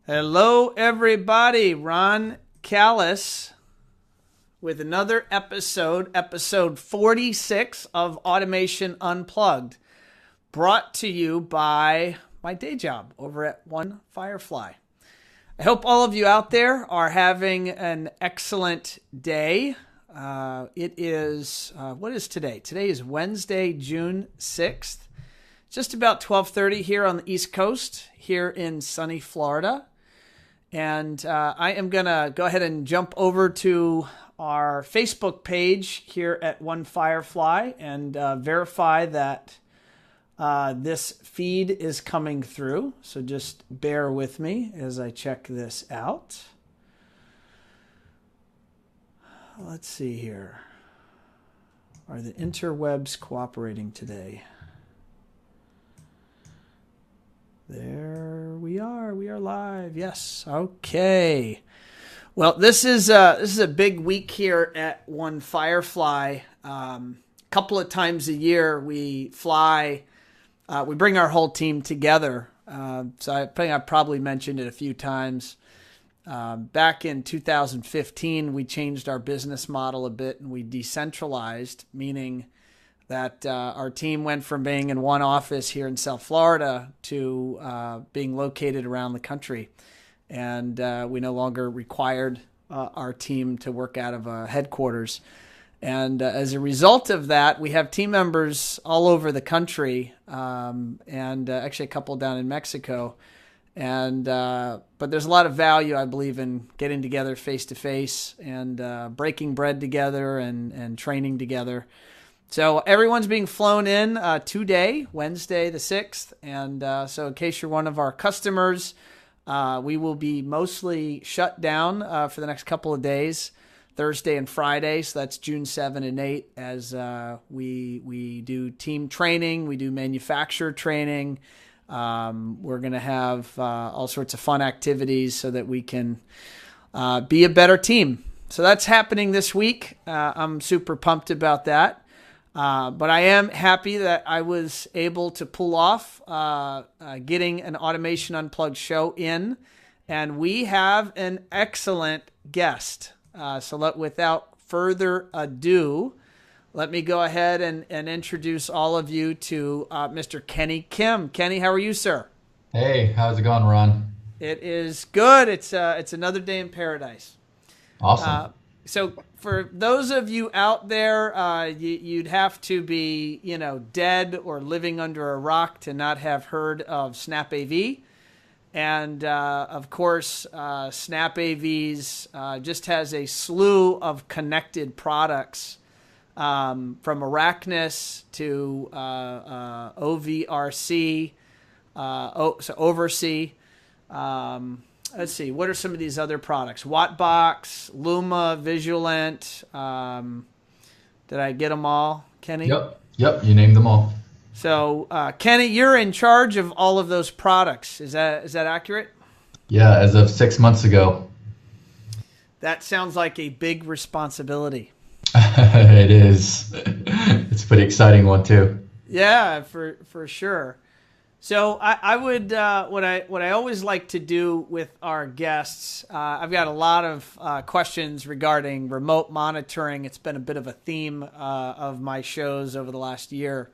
Hello, everybody. Ron Callis with another episode 46 of Automation Unplugged, brought to you by my day job over at One Firefly. I hope all of you out there are having an excellent day. It is, what is today? Today is Wednesday, June 6th. Just about 12:30 here on the East Coast, here in sunny Florida. And I am going to go ahead and jump over to our Facebook page here at One Firefly and verify that this feed is coming through. So just bear with me as I check this out. Let's see here. Are the interwebs cooperating today? There we are. We are live. Yes. Okay. Well, this is a big week here at One Firefly. Couple of times a year we fly. We bring our whole team together. So I think I probably mentioned it a few times. Back in 2015, we changed our business model a bit and we decentralized, meaning that our team went from being in one office here in South Florida to being located around the country. And we no longer required our team to work out of headquarters. And as a result of that, we have team members all over the country, and actually a couple down in Mexico. And but there's a lot of value, I believe, in getting together face-to-face and breaking bread together and training together. So everyone's being flown in today, Wednesday the 6th. And so in case you're one of our customers, we will be mostly shut down for the next couple of days, Thursday and Friday. So that's June 7 and 8 as we do team training. We do manufacturer training. We're going to have all sorts of fun activities so that we can be a better team. So that's happening this week. I'm super pumped about that. But I am happy that I was able to pull off getting an Automation Unplugged show in, and we have an excellent guest. So without further ado, let me go ahead and introduce all of you to Mr. Kenny Kim. Kenny, how are you, sir? Hey, how's it going, Ron? It is good. It's another day in paradise. Awesome. So for those of you out there, you'd have to be, dead or living under a rock to not have heard of SnapAV. And, of course, SnapAV's just has a slew of connected products from Araknis to OvrC, so OvrC. Let's see, what are some of these other products? WattBox, Luma, Visualint. Did I get them all, Kenny? Yep, you named them all. So, Kenny, you're in charge of all of those products. Is that accurate? Yeah, as of 6 months ago. That sounds like a big responsibility. It is. It's a pretty exciting one, too. Yeah, for sure. So I would what I always like to do with our guests. I've got a lot of questions regarding remote monitoring. It's been a bit of a theme of my shows over the last year,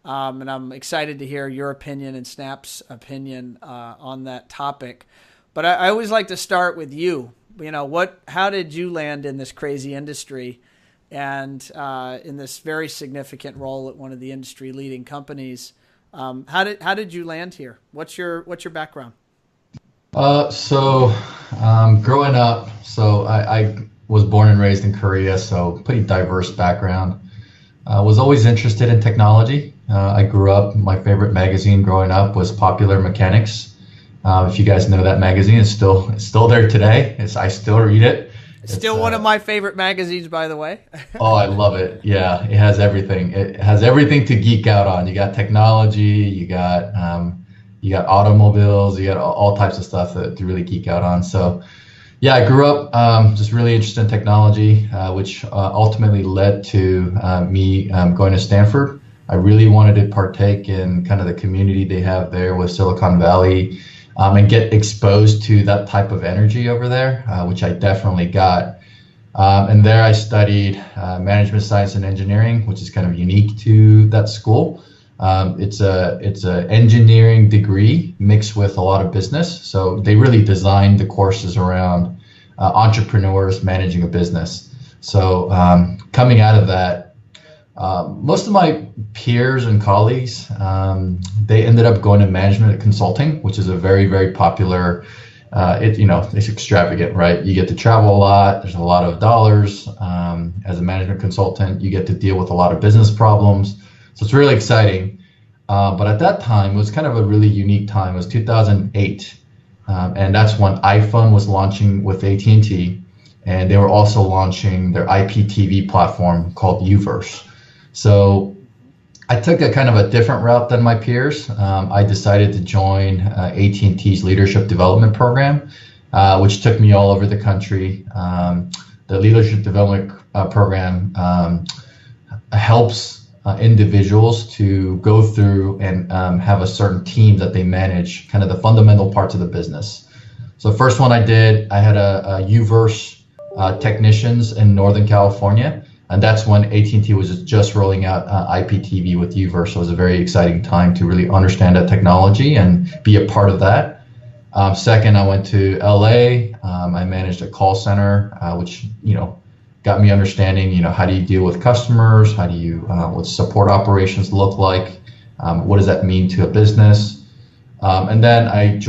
and I'm excited to hear your opinion and Snap's opinion on that topic. But I always like to start with you. How did you land in this crazy industry, and in this very significant role at one of the industry leading companies? How did you land here? What's your background? So growing up, I was born and raised in Korea, so pretty diverse background. Was always interested in technology. I grew up, my favorite magazine growing up was Popular Mechanics. If you guys know that magazine, it's still there today. I still read it. Still one of my favorite magazines, by the way. Oh, I love it. Yeah, it has everything. It has everything to geek out on. You got technology, you got automobiles, you got all types of stuff to really geek out on. So, yeah, I grew up just really interested in technology, which ultimately led to me going to Stanford. I really wanted to partake in kind of the community they have there with Silicon Valley. and get exposed to that type of energy over there, which I definitely got. And there I studied management science and engineering, which is kind of unique to that school. It's a engineering degree mixed with a lot of business. So they really designed the courses around entrepreneurs managing a business. So coming out of that, most of my peers and colleagues, they ended up going to management consulting, which is a very, very popular. It's extravagant, right? You get to travel a lot. There's a lot of dollars. As a management consultant, you get to deal with a lot of business problems. So it's really exciting. But at that time, it was kind of a really unique time. It was 2008. And that's when iPhone was launching with AT&T. And they were also launching their IPTV platform called UVerse. So I took a kind of a different route than my peers. I decided to join AT&T's leadership development program, which took me all over the country. The leadership development program helps individuals to go through and have a certain team that they manage, kind of the fundamental parts of the business. So the first one I did, I had a UVerse technicians in Northern California. And that's when AT&T was just rolling out IPTV with UVerse. So it was a very exciting time to really understand that technology and be a part of that. Second, I went to LA. I managed a call center, which got me understanding, how do you deal with customers? How do you what support operations look like? What does that mean to a business? And then I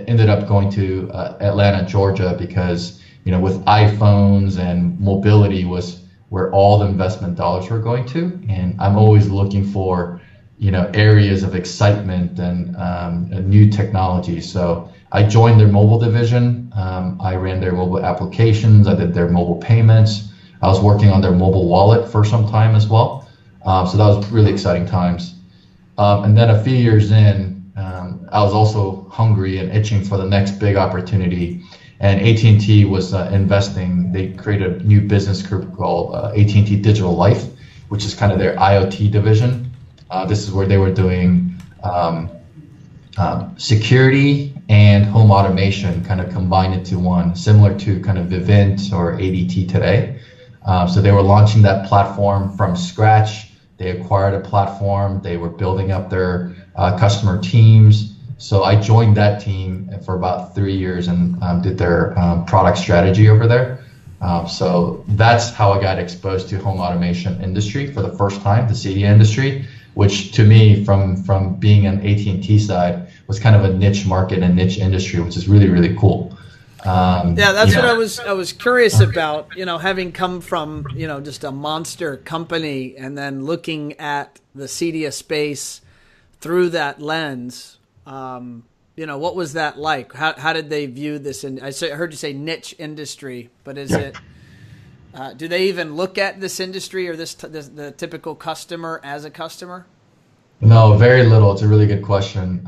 ended up going to Atlanta, Georgia, because with iPhones and mobility was where all the investment dollars were going to. And I'm always looking for, areas of excitement and new technology. So I joined their mobile division. I ran their mobile applications. I did their mobile payments. I was working on their mobile wallet for some time as well. So that was really exciting times. And then a few years in, I was also hungry and itching for the next big opportunity. And AT&T was investing. They created a new business group called AT&T Digital Life, which is kind of their IoT division. This is where they were doing security and home automation kind of combined into one, similar to kind of Vivint or ADT today. So they were launching that platform from scratch. They acquired a platform. They were building up their customer teams. So I joined that team for about 3 years and did their product strategy over there. So that's how I got exposed to home automation industry for the first time, the CDI industry, which to me, from being on AT&T side, was kind of a niche market and niche industry, which is really, really cool. That's what I was curious about, having come from, just a monster company and then looking at the CDI space through that lens. What was that like? How did they view this? And I heard you say niche industry, but is it? Do they even look at this industry or the typical customer as a customer? No, very little. It's a really good question.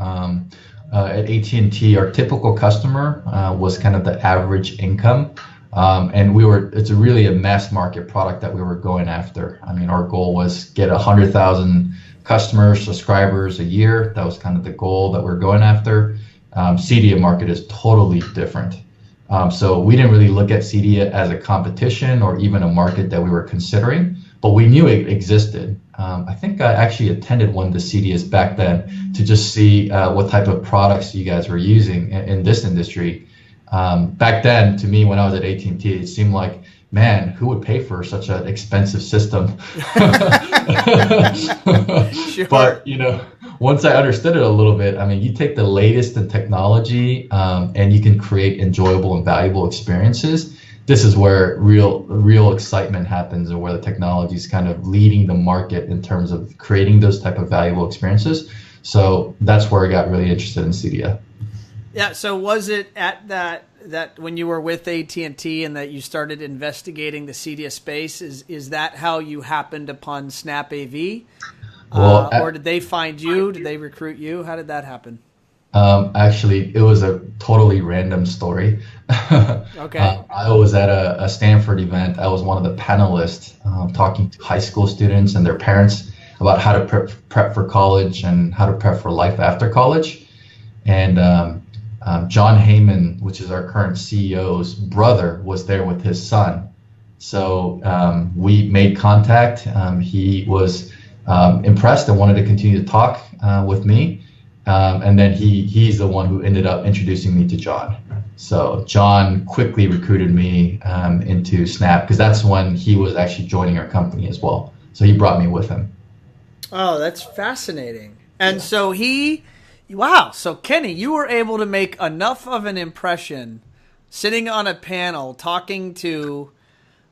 At AT&T, our typical customer was kind of the average income, and it's really a mass market product that we were going after. I mean, our goal was get 100,000 customers, subscribers a year. That was kind of the goal that we're going after. CDI market is totally different. So we didn't really look at CDI as a competition or even a market that we were considering, but we knew it existed. I think I actually attended one of the CDIs back then to just see what type of products you guys were using in this industry. Back then, to me, when I was at AT&T, it seemed like, man, who would pay for such an expensive system? Sure. But, once I understood it a little bit, I mean, you take the latest in technology and you can create enjoyable and valuable experiences. This is where real excitement happens, and where the technology is kind of leading the market in terms of creating those type of valuable experiences. So that's where I got really interested in CDI. Yeah. So was it at that when you were with AT&T and that you started investigating the CDI space? Is that how you happened upon SnapAV? Or did they find you? Did they recruit you? How did that happen? Actually, it was a totally random story. Okay. I was at a Stanford event. I was one of the panelists talking to high school students and their parents about how to prep for college and how to prep for life after college. And John Heyman, which is our current CEO's brother, was there with his son. So we made contact. He was impressed and wanted to continue to talk with me. And then he's the one who ended up introducing me to John. So John quickly recruited me into Snap, because that's when he was actually joining our company as well. So he brought me with him. Oh, that's fascinating. And so wow. So Kenny, you were able to make enough of an impression sitting on a panel talking to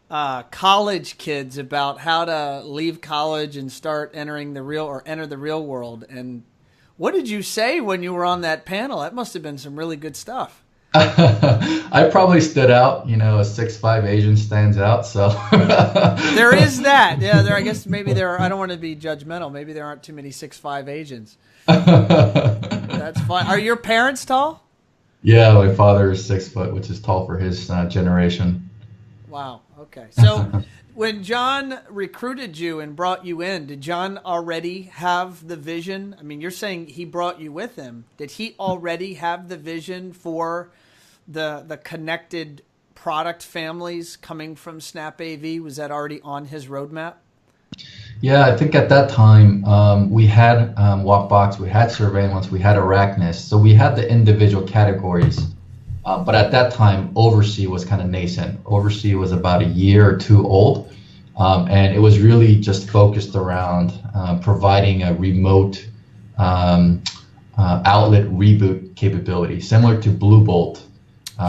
college kids about how to leave college and start enter the real world. And what did you say when you were on that panel? That must have been some really good stuff. I probably stood out, a 6'5" Asian stands out. So there is that. Yeah, I guess maybe I don't want to be judgmental. Maybe there aren't too many 6'5" Asians. That's fine. Are your parents tall? Yeah, my father is 6 foot, which is tall for his generation. Wow. Okay. So when John recruited you and brought you in, did John already have the vision? I mean, you're saying he brought you with him. Did he already have the vision for the connected product families coming from SnapAV? Was that already on his roadmap? Yeah, I think at that time we had WattBox, we had Surveillance, we had Araknis. So we had the individual categories. But at that time, OvrC was kind of nascent. OvrC was about a year or two old. And it was really just focused around providing a remote outlet reboot capability, similar to Blue Bolt.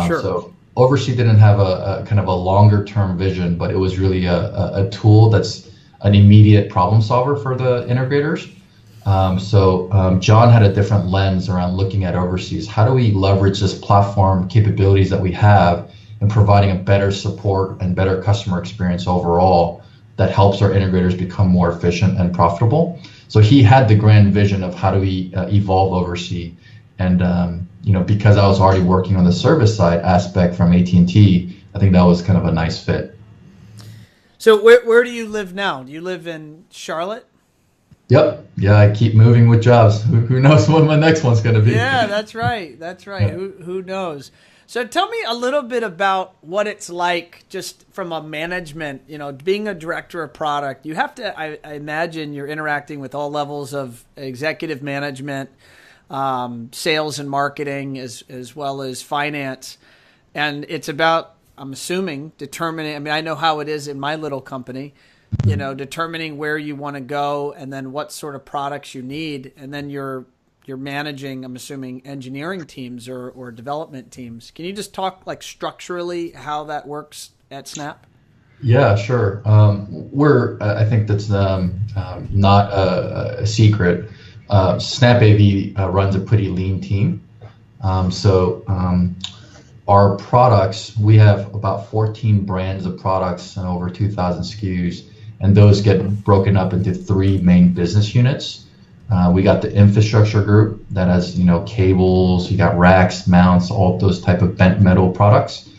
Sure. So OvrC didn't have a kind of a longer term vision, but it was really a tool that's an immediate problem solver for the integrators. So John had a different lens around looking at OvrC's. How do we leverage this platform capabilities that we have in providing a better support and better customer experience overall that helps our integrators become more efficient and profitable? So he had the grand vision of how do we evolve OvrC. And because I was already working on the service side aspect from AT&T, I think that was kind of a nice fit. So where do you live now? Do you live in Charlotte? Yep. Yeah, I keep moving with jobs. Who knows what my next one's going to be? Yeah, that's right. That's right. Yeah. Who knows? So tell me a little bit about what it's like just from a management, being a director of product. You have to, I imagine you're interacting with all levels of executive management, sales and marketing, as well as finance. And it's about, I'm assuming, determining, I know how it is in my little company, determining where you want to go and then what sort of products you need. And then you're managing, I'm assuming, engineering teams or development teams. Can you just talk like structurally how that works at Snap? Yeah, sure. I think that's not a secret. SnapAV runs a pretty lean team. Our products, we have about 14 brands of products and over 2,000 SKUs, and those get broken up into 3 main business units. We got the infrastructure group that has, cables, you got racks, mounts, all those type of bent metal products.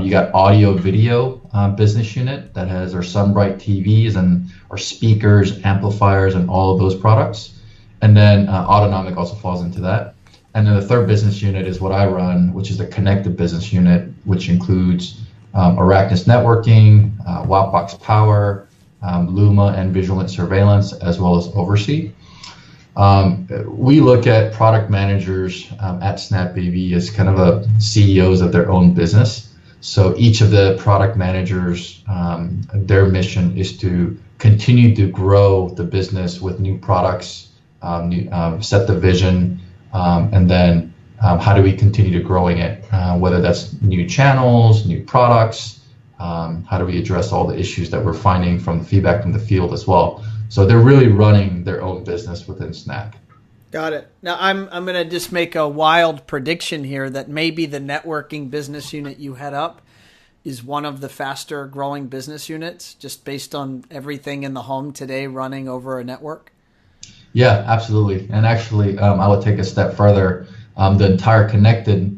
You got audio video business unit that has our Sunbright TVs and our speakers, amplifiers, and all of those products. And then Autonomic also falls into that. And then the third business unit is what I run, which is the connected business unit, which includes Araknis Networking, WattBox Power, Luma, and Visualint Surveillance, as well as OvrC. We look at product managers at SnapAV as kind of a CEOs of their own business. So each of the product managers, their mission is to continue to grow the business with new products, set the vision, and then how do we continue to growing it, whether that's new channels, new products, how do we address all the issues that we're finding from the feedback from the field as well. So they're really running their own business within Snap. Got it. Now I'm going to just make a wild prediction here that maybe the networking business unit you head up is one of the faster growing business units, just based on everything in the home today running over a network. Yeah, absolutely. And actually, I would take a step further. The entire connected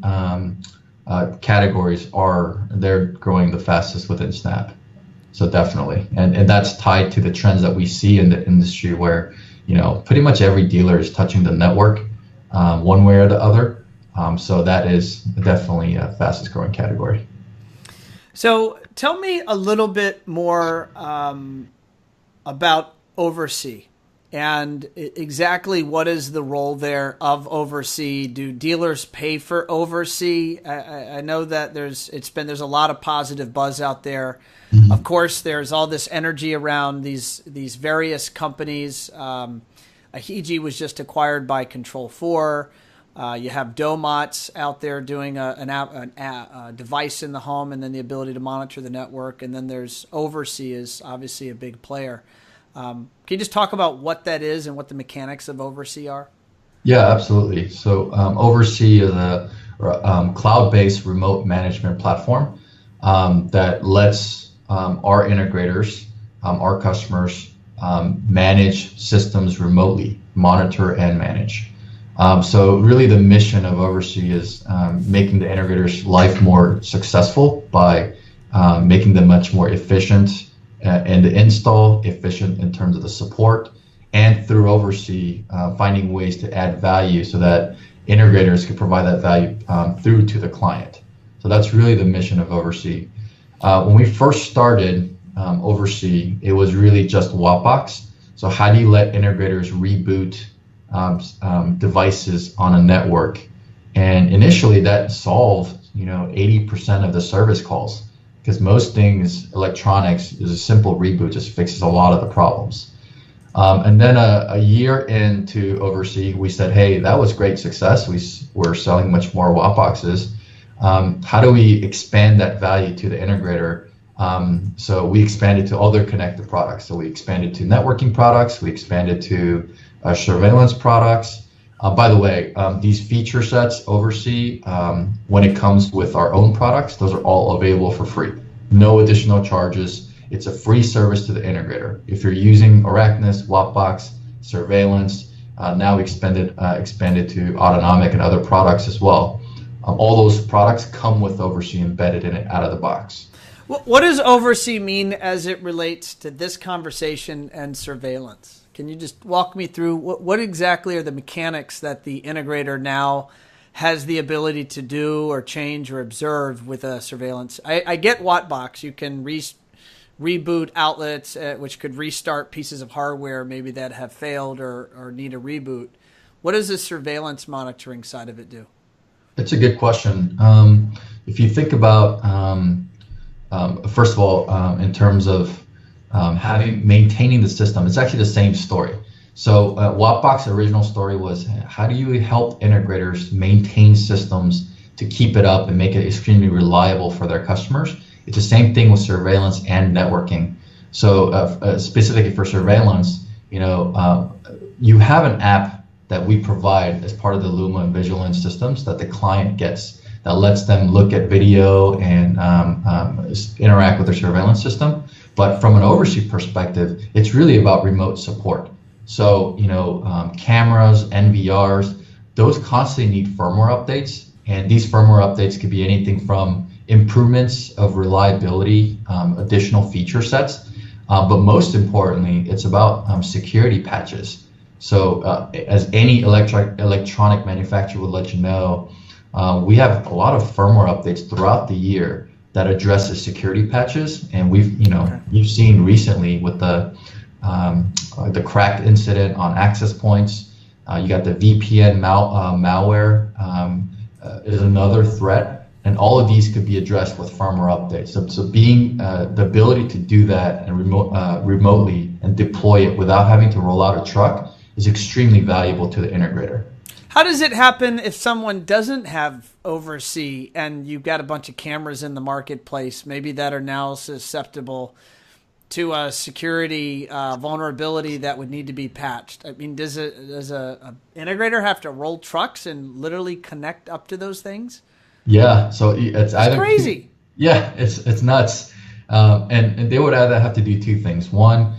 categories they're growing the fastest within Snap. So definitely. And that's tied to the trends that we see in the industry where, pretty much every dealer is touching the network one way or the other. So that is definitely a fastest growing category. So tell me a little bit more about OvrC and exactly what is the role there of OvrC. Do dealers pay for OvrC? I know that there's a lot of positive buzz out there. Mm-hmm. Of course, there's all this energy around these various companies. Ahiji was just acquired by Control4. You have Domots out there doing a device in the home, and then the ability to monitor the network. And then there's OvrC is obviously a big player. Can you just talk about what that is and what the mechanics of OvrC are? Yeah, absolutely. So OvrC is a cloud-based remote management platform that lets our integrators, our customers, manage systems remotely, monitor and manage. So really the mission of OvrC is making the integrators' life more successful by making them much more efficient in the install, efficient in terms of the support, and through OvrC, finding ways to add value so that integrators can provide that value through to the client. So that's really the mission of OvrC. When we first started OvrC, it was really just WattBox. So how do you let integrators reboot devices on a network? And initially that solved 80% of the service calls, because most things, electronics, is a simple reboot, just fixes a lot of the problems. And then a year into OvrC, we said, hey, that was great success. We're selling much more WattBoxes. How do we expand that value to the integrator? So we expanded to other connected products. So we expanded to networking products. We expanded to surveillance products. By the way, these feature sets, OvrC, when it comes with our own products, those are all available for free. No additional charges. It's a free service to the integrator. If you're using Araknis, WattBox, surveillance, now expanded to autonomic and other products as well. All those products come with OvrC embedded in it out of the box. What does OvrC mean as it relates to this conversation and surveillance? Can you just walk me through what exactly are the mechanics that the integrator now has the ability to do or change or observe with a surveillance? I get WattBox. You can reboot outlets, which could restart pieces of hardware maybe that have failed or need a reboot. What does the surveillance monitoring side of it do? That's a good question. If you think about, first of all, in terms of maintaining the system, it's actually the same story. So WattBox's original story was, how do you help integrators maintain systems to keep it up and make it extremely reliable for their customers? It's the same thing with surveillance and networking. So specifically for surveillance, you have an app that we provide as part of the Luma and Visualint systems that the client gets, that lets them look at video and interact with their surveillance system. But from an OvrC perspective, it's really about remote support. So, cameras, NVRs, those constantly need firmware updates. And these firmware updates could be anything from improvements of reliability, additional feature sets. But most importantly, it's about security patches. So as any electronic manufacturer would let you know, we have a lot of firmware updates throughout the year that addresses security patches, and you've seen recently with the cracked incident on access points. You got the VPN malware is another threat, and all of these could be addressed with firmware updates. So being the ability to do that and remotely and deploy it without having to roll out a truck is extremely valuable to the integrator. How does it happen if someone doesn't have OvrC and you've got a bunch of cameras in the marketplace, maybe that are now susceptible to a security vulnerability that would need to be patched? I mean, does a integrator have to roll trucks and literally connect up to those things? Yeah, so it's either crazy. Yeah, it's nuts, and they would either have to do two things. One,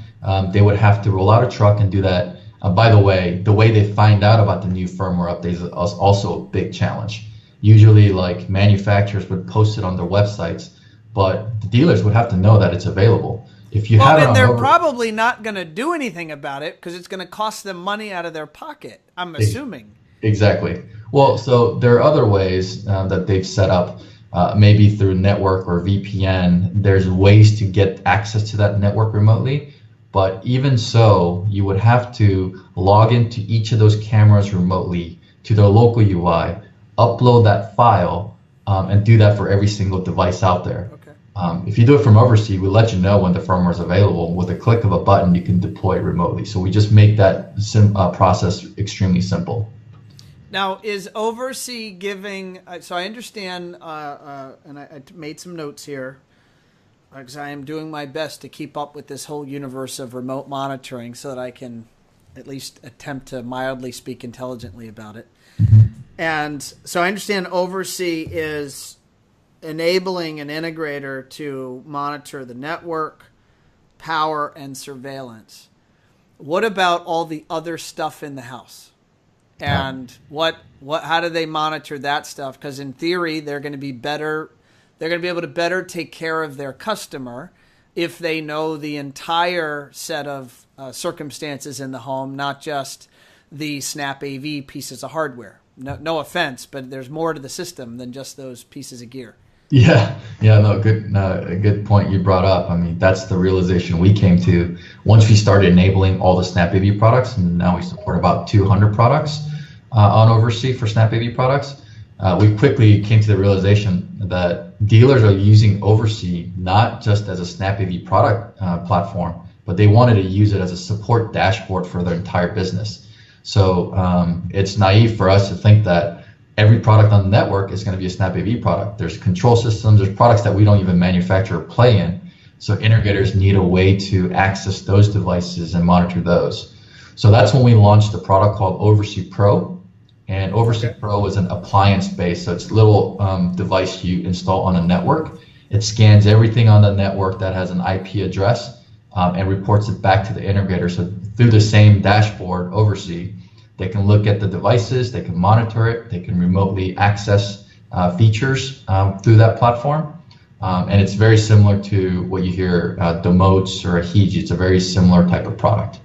they would have to roll out a truck and do that. By the way they find out about the new firmware updates is also a big challenge. Usually, like, manufacturers would post it on their websites, but the dealers would have to know that it's available. If you have it on they're probably not going to do anything about it because it's going to cost them money out of their pocket, I'm assuming. Exactly. Well, so there are other ways that they've set up, maybe through network or VPN. There's ways to get access to that network remotely. But even so, you would have to log into each of those cameras remotely to their local UI, upload that file, and do that for every single device out there. Okay. If you do it from OvrC, we let you know when the firmware is available. With a click of a button, you can deploy it remotely. So we just make that process extremely simple. Now, is OvrC giving? So I understand, and I made some notes here because I am doing my best to keep up with this whole universe of remote monitoring, so that I can at least attempt to mildly speak intelligently about it. And so I understand OvrC is enabling an integrator to monitor the network, power, and surveillance. What about all the other stuff in the house? And how do they monitor that stuff? Because in theory, they're going to be able to better take care of their customer if they know the entire set of circumstances in the home, not just the SnapAV pieces of hardware. No offense, but there's more to the system than just those pieces of gear. Yeah, no, a good point you brought up. I mean, that's the realization we came to once we started enabling all the SnapAV products, and now we support about 200 products on OvrC for SnapAV products. We quickly came to the realization that dealers are using OvrC not just as a SnapAV product platform, but they wanted to use it as a support dashboard for their entire business. So it's naive for us to think that every product on the network is going to be a SnapAV product. There's control systems, there's products that we don't even manufacture or play in. So integrators need a way to access those devices and monitor those. So that's when we launched a product called OvrC Pro. And OvrC Pro is an appliance-based, so it's a little device you install on a network. It scans everything on the network that has an IP address and reports it back to the integrator. So through the same dashboard, OvrC, they can look at the devices, they can monitor it, they can remotely access features through that platform. And it's very similar to what you hear, Demotes or a Hiji. It's a very similar type of product.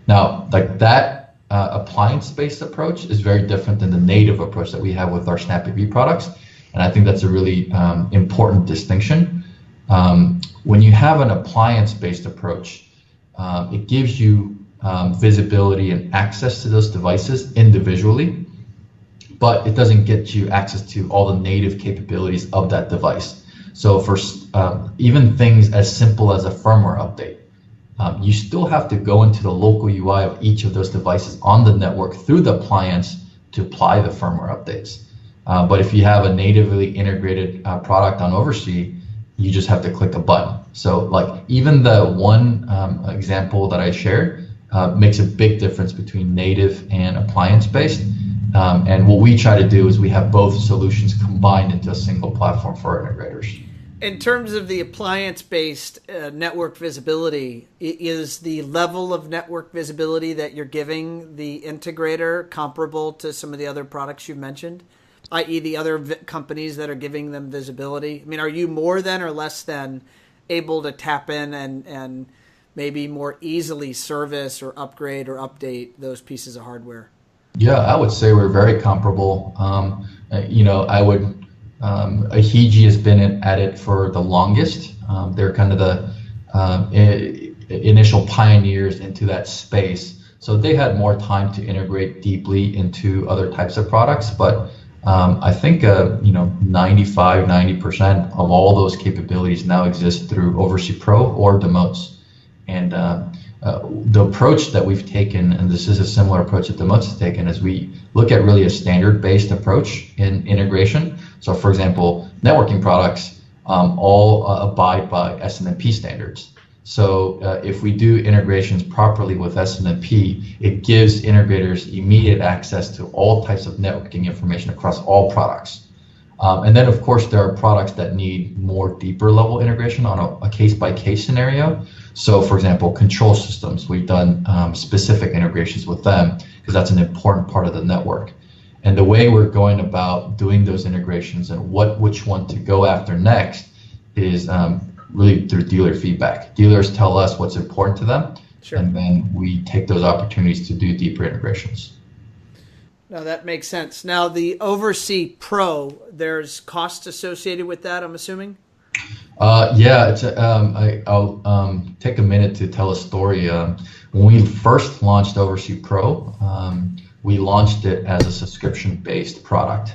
Now, like that appliance-based approach is very different than the native approach that we have with our SnapAV products. And I think that's a really important distinction. When you have an appliance-based approach, it gives you visibility and access to those devices individually, but it doesn't get you access to all the native capabilities of that device. So for even things as simple as a firmware update, you still have to go into the local UI of each of those devices on the network through the appliance to apply the firmware updates. But if you have a natively integrated product on OvrC, you just have to click a button. So like even the one example that I shared makes a big difference between native and appliance-based. And what we try to do is we have both solutions combined into a single platform for our integrators. In terms of the appliance-based network visibility, is the level of network visibility that you're giving the integrator comparable to some of the other products you've mentioned, i.e. the other companies that are giving them visibility? I mean, are you more than or less than able to tap in and maybe more easily service or upgrade or update those pieces of hardware? Yeah, I would say we're very comparable. I would... Hiji has been at it for the longest. They're kind of the initial pioneers into that space. So they had more time to integrate deeply into other types of products. But I think 90% of all those capabilities now exist through OvrC Pro or Demotes. And the approach that we've taken, and this is a similar approach that Demotes has taken, is we look at really a standard-based approach in integration. So for example, networking products all abide by SNMP standards. So if we do integrations properly with SNMP, it gives integrators immediate access to all types of networking information across all products. And then of course, there are products that need more deeper level integration on a case-by-case scenario. So for example, control systems, we've done specific integrations with them because that's an important part of the network. And the way we're going about doing those integrations and which one to go after next is really through dealer feedback. Dealers tell us what's important to them, sure, and then we take those opportunities to do deeper integrations. No, that makes sense. Now, the OvrC Pro, there's costs associated with that, I'm assuming? Yeah, I'll take a minute to tell a story. When we first launched OvrC Pro, we launched it as a subscription-based product.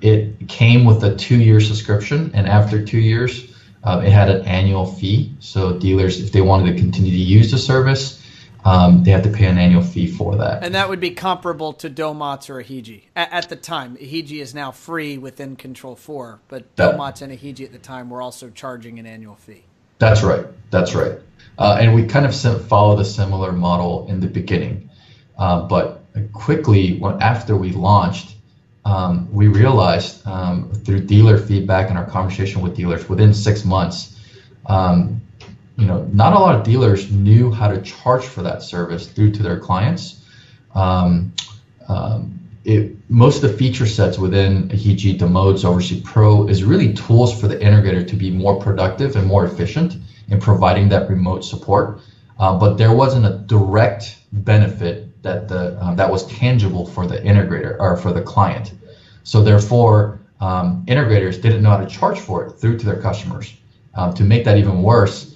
It came with a 2-year subscription, and after 2 years, it had an annual fee. So dealers, if they wanted to continue to use the service, they have to pay an annual fee for that. And that would be comparable to Domots or Ahiji at the time. Ahiji is now free within Control 4, but Domots and Ahiji at the time were also charging an annual fee. That's right. That's right. And we kind of followed a similar model in the beginning. But quickly, after we launched, we realized through dealer feedback and our conversation with dealers within 6 months, not a lot of dealers knew how to charge for that service through to their clients. Most of the feature sets within Ahiji, Domots, OvrC Pro is really tools for the integrator to be more productive and more efficient in providing that remote support. But there wasn't a direct benefit that was tangible for the integrator or for the client. So therefore, integrators didn't know how to charge for it through to their customers. To make that even worse,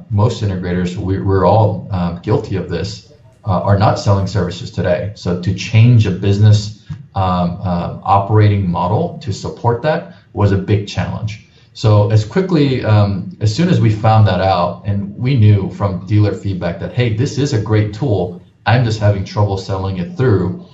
most integrators, we're all guilty of this, are not selling services today. So to change a business operating model to support that was a big challenge. So as soon as we found that out, and we knew from dealer feedback that, hey, this is a great tool, I'm just having trouble selling it through,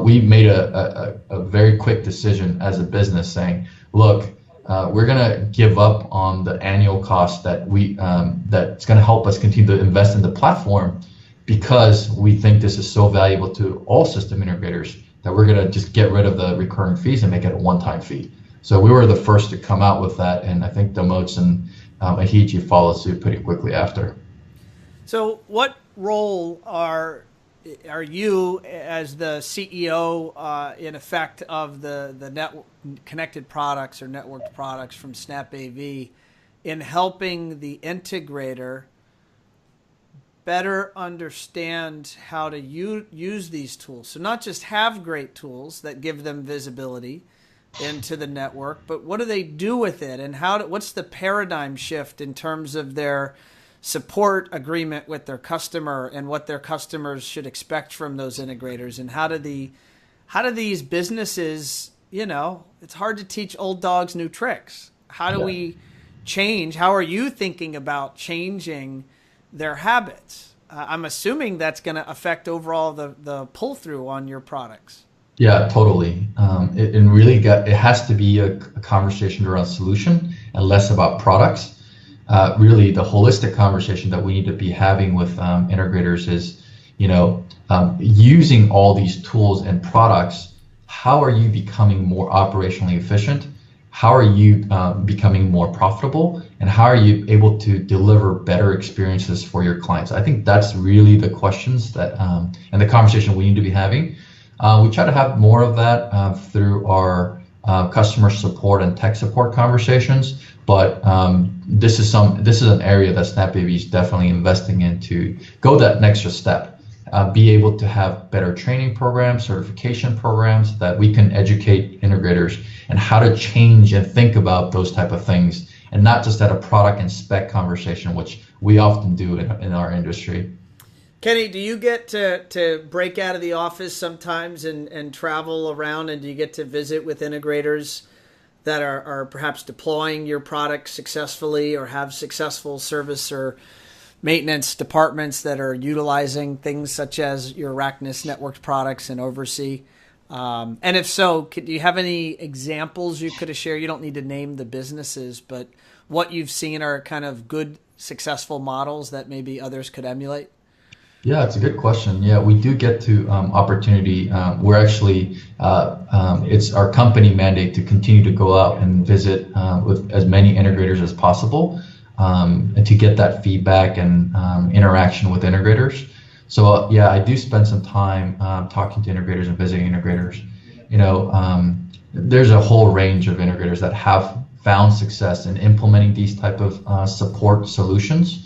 we made a very quick decision as a business saying, look, we're going to give up on the annual cost that's going to help us continue to invest in the platform, because we think this is so valuable to all system integrators that we're going to just get rid of the recurring fees and make it a one-time fee. So we were the first to come out with that, and I think Domots and Ahiji followed suit pretty quickly after. So what role are you as the CEO in effect of the connected products or networked products from SnapAV in helping the integrator better understand how to use these tools? So not just have great tools that give them visibility into the network, but what do they do with it, and what's the paradigm shift in terms of their support agreement with their customer and what their customers should expect from those integrators? And how do these businesses, it's hard to teach old dogs new tricks. How do we change? How are you thinking about changing their habits? I'm assuming that's going to affect overall the pull through on your products. Yeah, totally. It has to be a conversation around solution and less about products. Really, the holistic conversation that we need to be having with integrators is, using all these tools and products, how are you becoming more operationally efficient? How are you becoming more profitable? And how are you able to deliver better experiences for your clients? I think that's really the questions that and the conversation we need to be having. We try to have more of that through our customer support and tech support conversations, but this is an area that SnapAV is definitely investing in to go that next step, be able to have better training programs, certification programs that we can educate integrators and how to change and think about those type of things, and not just at a product and spec conversation, which we often do in our industry. Kenny, do you get to break out of the office sometimes and travel around, and do you get to visit with integrators that are perhaps deploying your product successfully or have successful service or maintenance departments that are utilizing things such as your Araknis networked products and OvrC? And if so, do you have any examples you could share? You don't need to name the businesses, but what you've seen are kind of good, successful models that maybe others could emulate? Yeah, it's a good question. Yeah, we do get to opportunity. We're actually, it's our company mandate to continue to go out and visit with as many integrators as possible, and to get that feedback and interaction with integrators. So yeah, I do spend some time talking to integrators and visiting integrators. There's a whole range of integrators that have found success in implementing these type of support solutions.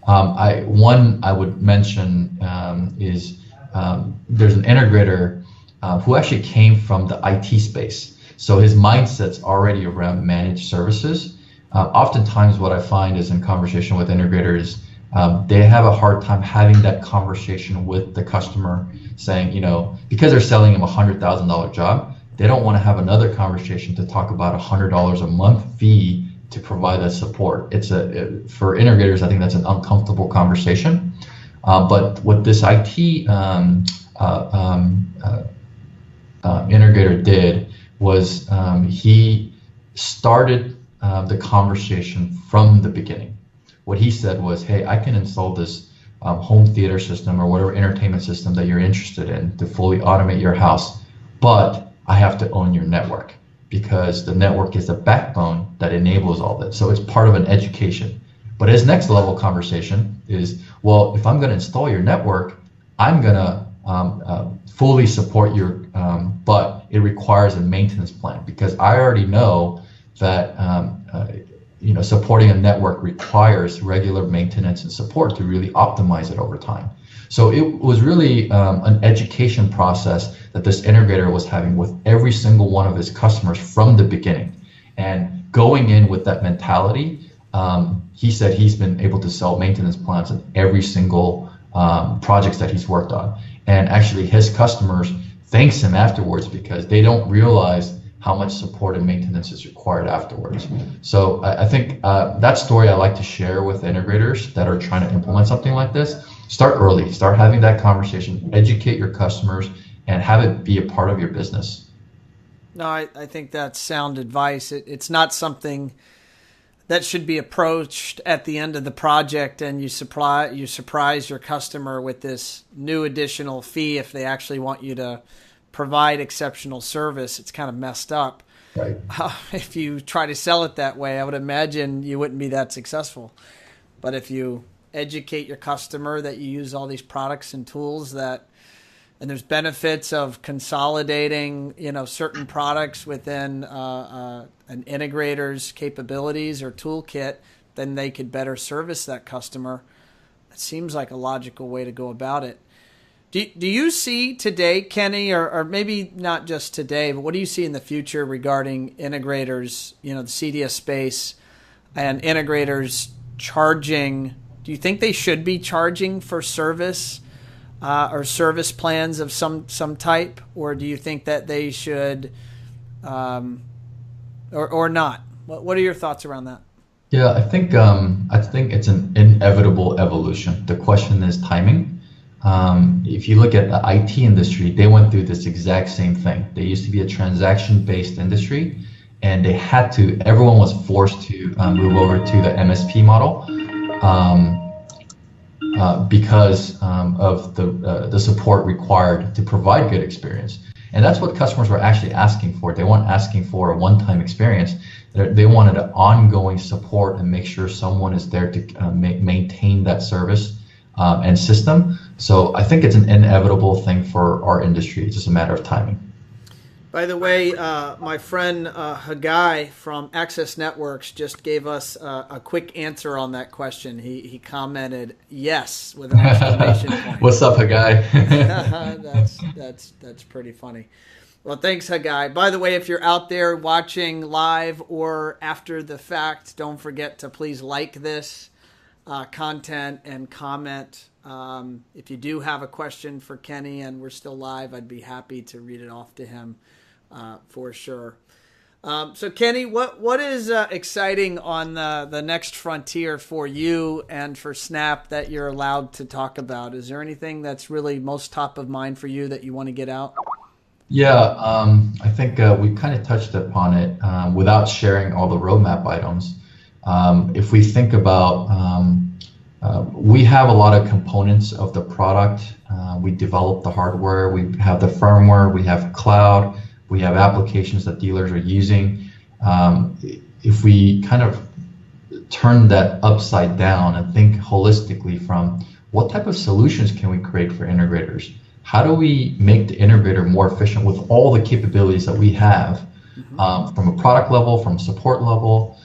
One I would mention is there's an integrator who actually came from the IT space. So his mindset's already around managed services. Oftentimes what I find is in conversation with integrators, they have a hard time having that conversation with the customer saying, because they're selling them a $100,000 job, they don't want to have another conversation to talk about $100 a month fee to provide that support. For integrators, I think that's an uncomfortable conversation. But what this IT integrator did was he started the conversation from the beginning. What he said was, hey, I can install this home theater system or whatever entertainment system that you're interested in to fully automate your house, but I have to own your network because the network is the backbone that enables all this. So it's part of an education. But his next level conversation is, well, if I'm going to install your network, I'm going to fully support your, but it requires a maintenance plan because I already know that supporting a network requires regular maintenance and support to really optimize it over time. So it was really an education process that this integrator was having with every single one of his customers from the beginning. And going in with that mentality, he said he's been able to sell maintenance plans in every single projects that he's worked on. And actually his customers thanks him afterwards because they don't realize how much support and maintenance is required afterwards. So I think that story I like to share with integrators that are trying to implement something like this. Start early, start having that conversation, educate your customers, and have it be a part of your business. No, I think that's sound advice. It's not something that should be approached at the end of the project and you surprise your customer with this new additional fee if they actually want you to provide exceptional service. It's kind of messed up. Right. If you try to sell it that way, I would imagine you wouldn't be that successful. But if you educate your customer that you use all these products and tools and there's benefits of consolidating, certain products within an integrator's capabilities or toolkit, then they could better service that customer. It seems like a logical way to go about it. Do you see today, Kenny, or maybe not just today, but what do you see in the future regarding integrators, the CDS space and integrators charging? Do you think they should be charging for service or service plans of some type, or do you think that they should or not? What are your thoughts around that? Yeah, I think it's an inevitable evolution. The question is timing. If you look at the IT industry, they went through this exact same thing. They used to be a transaction-based industry, and everyone was forced to move over to the MSP model because of the support required to provide good experience. And that's what customers were actually asking for. They weren't asking for a one-time experience. They wanted an ongoing support and make sure someone is there to maintain that service and system. So I think it's an inevitable thing for our industry. It's just a matter of timing. By the way, my friend Hagai from Access Networks just gave us a quick answer on that question. He commented yes with an exclamation point. What's up, Hagai? That's pretty funny. Well, thanks, Hagai. By the way, if you're out there watching live or after the fact, don't forget to please like this content and comment. If you do have a question for Kenny and we're still live, I'd be happy to read it off to him for sure. So Kenny, what is exciting on the next frontier for you and for Snap that you're allowed to talk about? Is there anything that's really most top of mind for you that you want to get out? Yeah, I think we kind of touched upon it without sharing all the roadmap items. If we think about, we have a lot of components of the product. We develop the hardware, we have the firmware, we have cloud, we have applications that dealers are using. If we kind of turn that upside down and think holistically from what type of solutions can we create for integrators? How do we make the integrator more efficient with all the capabilities that we have from a product level, from support level,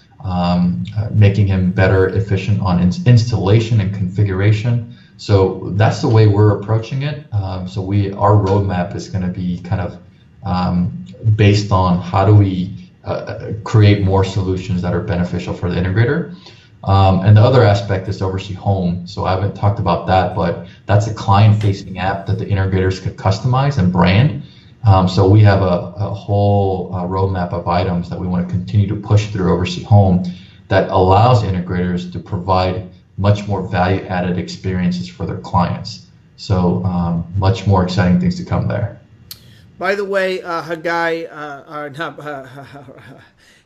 making him better efficient on installation and configuration, So that's the way we're approaching it. So our roadmap is going to be kind of based on how do we create more solutions that are beneficial for the integrator. And the other aspect is OvrC Home. So I haven't talked about that, but that's a client-facing app that the integrators could customize and brand. So we have a whole roadmap of items that we want to continue to push through OvrC Home that allows integrators to provide much more value-added experiences for their clients. So much more exciting things to come there. By the way,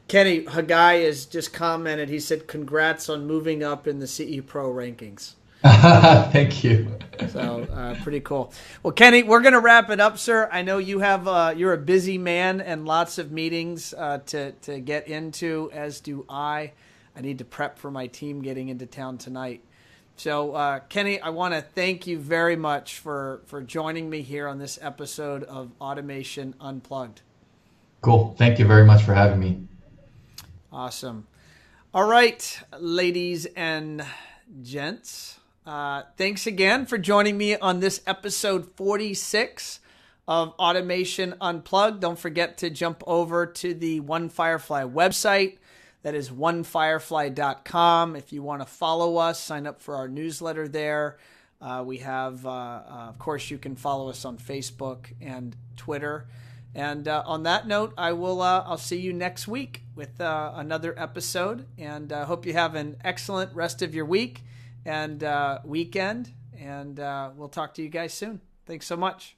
Kenny Hagai has just commented. He said, "Congrats on moving up in the CE Pro rankings." Thank you. So pretty cool. Well, Kenny, we're going to wrap it up, sir. I know you have you're a busy man and lots of meetings to get into, as do I. I need to prep for my team getting into town tonight. So, Kenny, I want to thank you very much for joining me here on this episode of Automation Unplugged. Cool. Thank you very much for having me. Awesome. All right, ladies and gents. Thanks again for joining me on this episode 46 of Automation Unplugged. Don't forget to jump over to the One Firefly website. That is onefirefly.com. If you want to follow us, sign up for our newsletter there. We have, of course, you can follow us on Facebook and Twitter. And on that note, I'll see you next week with another episode. And hope you have an excellent rest of your week and weekend. And we'll talk to you guys soon. Thanks so much.